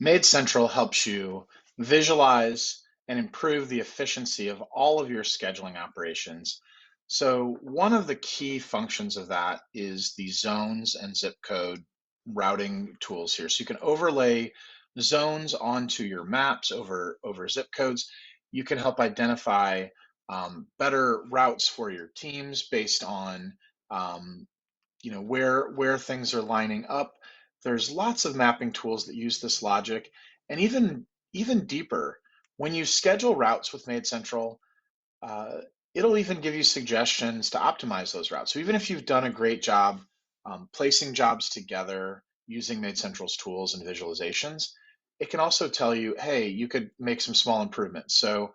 MaidCentral helps you visualize and improve the efficiency of all of your scheduling operations. So one of the key functions of that is the zones and zip code routing tools here. So you can overlay zones onto your maps over zip codes. You can help identify better routes for your teams based on um, where things are lining up. There's lots of mapping tools that use this logic, and even deeper, when you schedule routes with MaidCentral, uh, it'll even give you suggestions to optimize those routes. So even if you've done a great job placing jobs together using MaidCentral's tools and visualizations, it can also tell you, hey, you could make some small improvements. So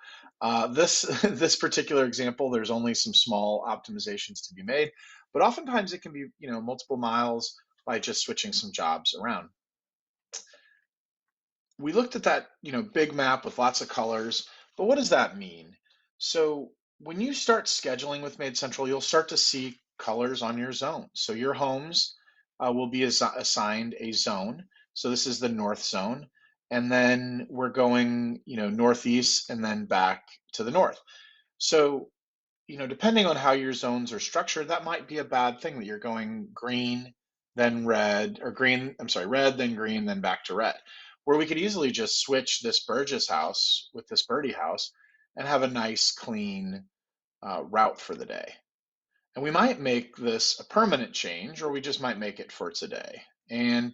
this this particular example, there's only some small optimizations to be made, but oftentimes it can be multiple miles by just switching some jobs around. We looked at that big map with lots of colors, but what does that mean? So when you start scheduling with MaidCentral, you'll start to see colors on your zones. So your homes will be assigned a zone. So this is the north zone, and then we're going northeast and then back to the north. So depending on how your zones are structured, that might be a bad thing that you're going green, then red, or green, I'm sorry, red, then green, then back to red. Where we could easily just switch this Burgess house with this Birdie house and have a nice, clean route for the day. And we might make this a permanent change, or we just might make it for today. And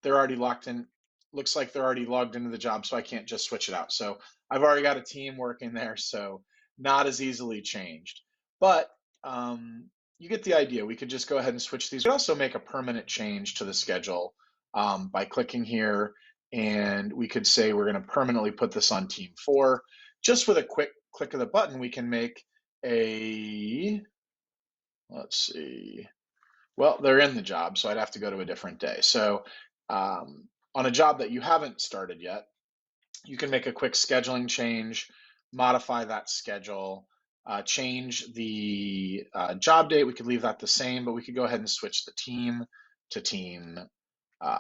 they're already locked in. Looks like they're already logged into the job, so I can't just switch it out. So I've already got a team working there, so not as easily changed. But you get the idea. We could just go ahead and switch these. We could also make a permanent change to the schedule by clicking here, and we could say we're going to permanently put this on team 4. Just with a quick click of the button, we can make a, let's see, well, they're in the job, so I'd have to go to a different day. So on a job that you haven't started yet, you can make a quick scheduling change, modify that schedule, change the job date. We could leave that the same, but we could go ahead and switch the team to team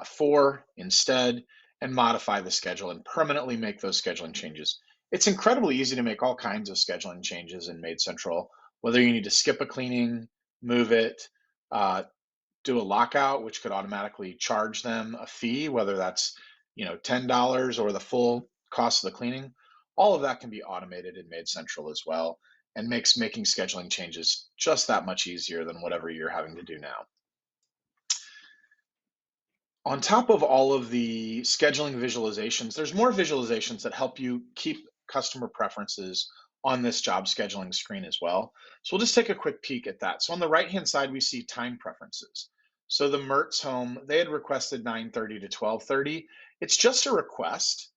4 instead, and modify the schedule and permanently make those scheduling changes. It's incredibly easy to make all kinds of scheduling changes in MaidCentral, whether you need to skip a cleaning, move it, do a lockout, which could automatically charge them a fee, whether that's $10 or the full cost of the cleaning. All of that can be automated in MaidCentral as well, and makes making scheduling changes just that much easier than whatever you're having to do now. On top of all of the scheduling visualizations, there's more visualizations that help you keep customer preferences on this job scheduling screen as well. So we'll just take a quick peek at that. So on the right-hand side, we see time preferences. So the Mertz home, they had requested 9:30 to 12:30. It's just a request.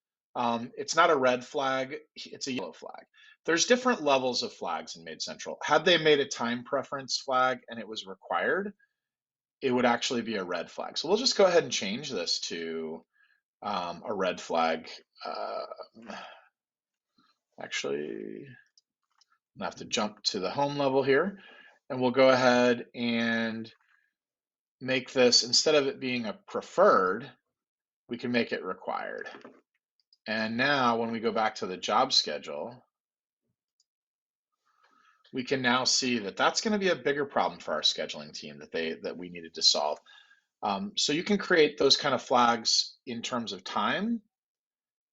It's not a red flag, it's a yellow flag. There's different levels of flags in MaidCentral. Had they made a time preference flag and it was required, it would actually be a red flag. So we'll just go ahead and change this to a red flag. Actually, I'll have to jump to the home level here, and we'll go ahead and make this, instead of it being a preferred, we can make it required. And now when we go back to the job schedule, we can now see that that's going to be a bigger problem for our scheduling team that we needed to solve. So you can create those kind of flags in terms of time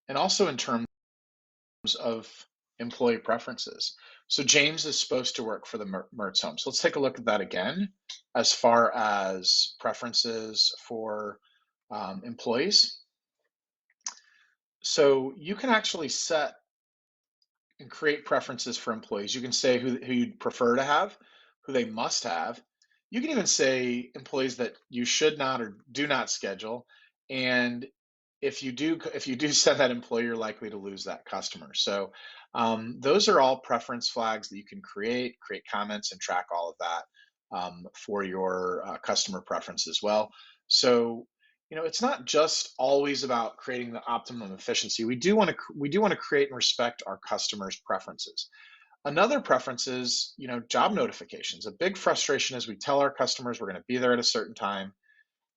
and also in terms of employee preferences. So James is supposed to work for the Mertz home. So let's take a look at that again as far as preferences for employees. So you can actually set and create preferences for employees. You can say who you'd prefer to have, who they must have. You can even say employees that you should not or do not schedule. And if you do send that employee, you're likely to lose that customer. So those are all preference flags that you can create comments, and track all of that for your customer preference as well. So it's not just always about creating the optimum efficiency. We do want to create and respect our customers' preferences. Another preference is, job notifications. A big frustration is we tell our customers we're going to be there at a certain time,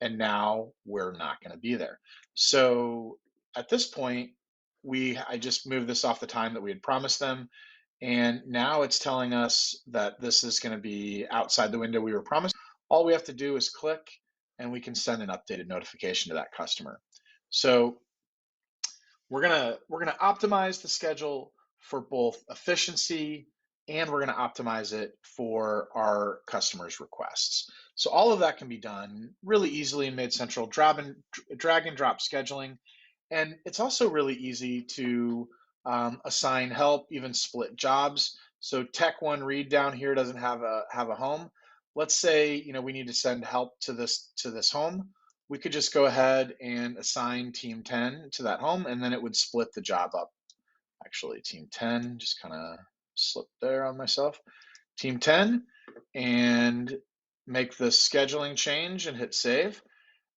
and now we're not going to be there. So at this point, I just moved this off the time that we had promised them, and now it's telling us that this is going to be outside the window we were promised. All we have to do is click, and we can send an updated notification to that customer. So we're gonna optimize the schedule for both efficiency, and we're gonna optimize it for our customers' requests. So all of that can be done really easily in MaidCentral, drag and drop scheduling. And it's also really easy to assign help, even split jobs. So Tech One Read down here doesn't have a home. Let's say we need to send help to this home. We could just go ahead and assign team 10 to that home, and then it would split the job up. Actually, team 10, just kind of slipped there on myself. Team 10, and make the scheduling change and hit save.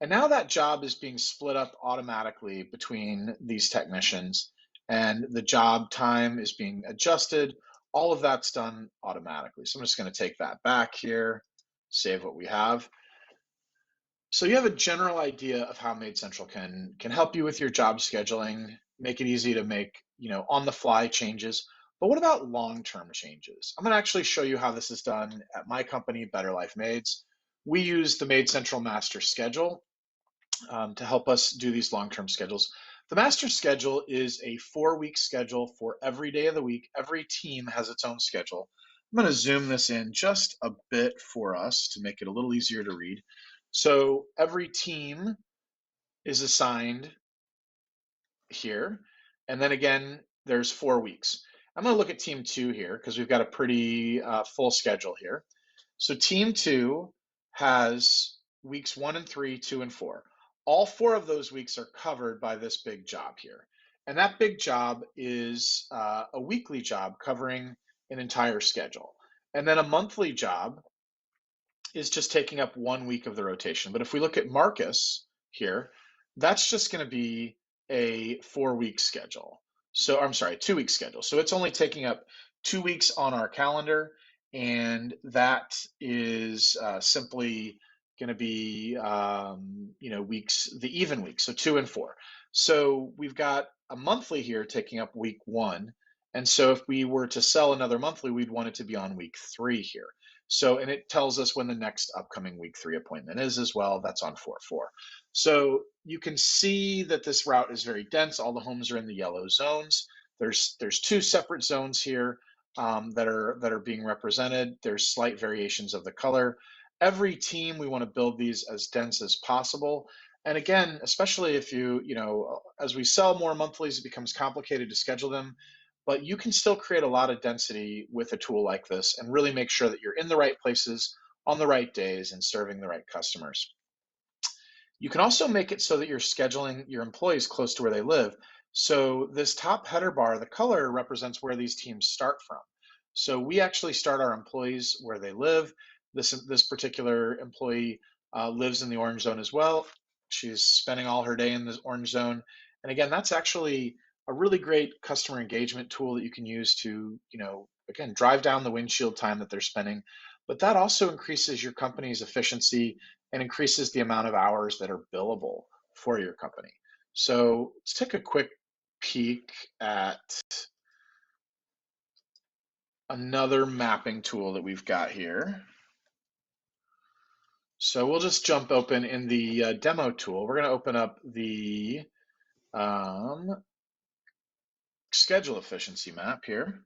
And now that job is being split up automatically between these technicians, and the job time is being adjusted. All of that's done automatically. So I'm just going to take that back here, save what we have. So you have a general idea of how MaidCentral can help you with your job scheduling, make it easy to make, on the fly changes. But what about long-term changes? I'm going to actually show you how this is done at my company, Better Life Maids. We use the MaidCentral Master Schedule to help us do these long-term schedules. The master schedule is a 4-week schedule for every day of the week. Every team has its own schedule. I'm going to zoom this in just a bit for us to make it a little easier to read. So every team is assigned here. And then again, there's 4 weeks. I'm going to look at team 2 here because we've got a pretty full schedule here. So team 2 has weeks 1 and 3, 2 and 4. All 4 of those weeks are covered by this big job here. And that big job is a weekly job covering an entire schedule. And then a monthly job is just taking up 1 week of the rotation. But if we look at Marcus here, that's just going to be a 4-week schedule. So I'm sorry, 2-week schedule. So it's only taking up 2 weeks on our calendar, and that is simply going to be weeks, the even weeks, so 2 and 4. So we've got a monthly here taking up week 1, and so if we were to sell another monthly, we'd want it to be on week 3 here. So, and it tells us when the next upcoming week 3 appointment is as well. That's on 4/4. So you can see that this route is very dense. All the homes are in the yellow zones. There's 2 separate zones here that are being represented. There's slight variations of the color. Every team, we want to build these as dense as possible. And again, especially if as we sell more monthlies, it becomes complicated to schedule them. But you can still create a lot of density with a tool like this and really make sure that you're in the right places on the right days and serving the right customers. You can also make it so that you're scheduling your employees close to where they live. So this top header bar, the color represents where these teams start from. So we actually start our employees where they live. This particular employee lives in the orange zone as well. She's spending all her day in the orange zone. And again, that's actually a really great customer engagement tool that you can use to, again, drive down the windshield time that they're spending. But that also increases your company's efficiency and increases the amount of hours that are billable for your company. So let's take a quick peek at another mapping tool that we've got here. So we'll just jump open in the demo tool. We're going to open up the schedule efficiency map here.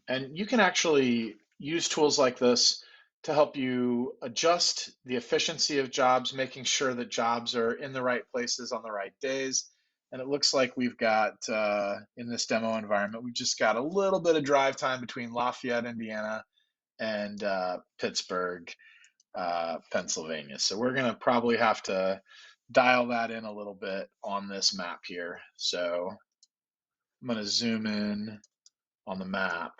And you can actually use tools like this to help you adjust the efficiency of jobs, making sure that jobs are in the right places on the right days. And it looks like we've got, in this demo environment, we've just got a little bit of drive time between Lafayette, Indiana, and Pittsburgh, Pennsylvania. So we're going to probably have to dial that in a little bit on this map here. So I'm going to zoom in on the map,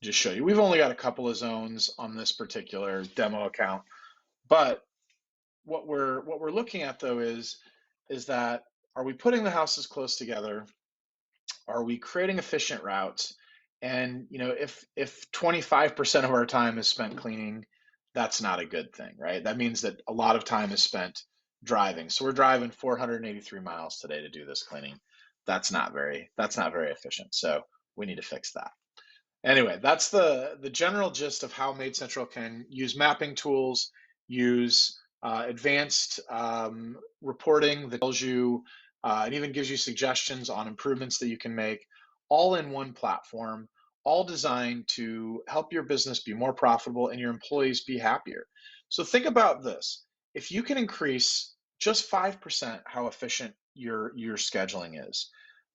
just show you. We've only got a couple of zones on this particular demo account, but what we're looking at though is that, are we putting the houses close together? Are we creating efficient routes? And if 25% of our time is spent cleaning, that's not a good thing, right? That means that a lot of time is spent driving. So we're driving 483 miles today to do this cleaning. That's not very efficient. So we need to fix that. Anyway, that's the general gist of how MaidCentral can use mapping tools, use advanced reporting that tells you, it even gives you suggestions on improvements that you can make, all in one platform, all designed to help your business be more profitable and your employees be happier. So think about this: if you can increase just 5% how efficient your scheduling is,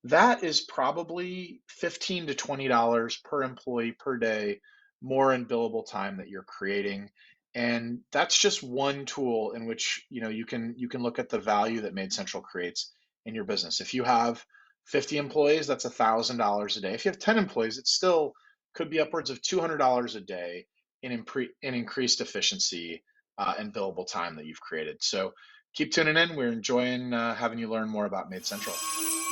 that is probably $15 to $20 per employee per day more in billable time that you're creating. And that's just one tool in which you can look at the value that MaidCentral creates in your business. If you have 50 employees, that's $1,000 a day. If you have 10 employees, it still could be upwards of $200 a day in increased efficiency and billable time that you've created. So keep tuning in. We're enjoying having you learn more about MaidCentral.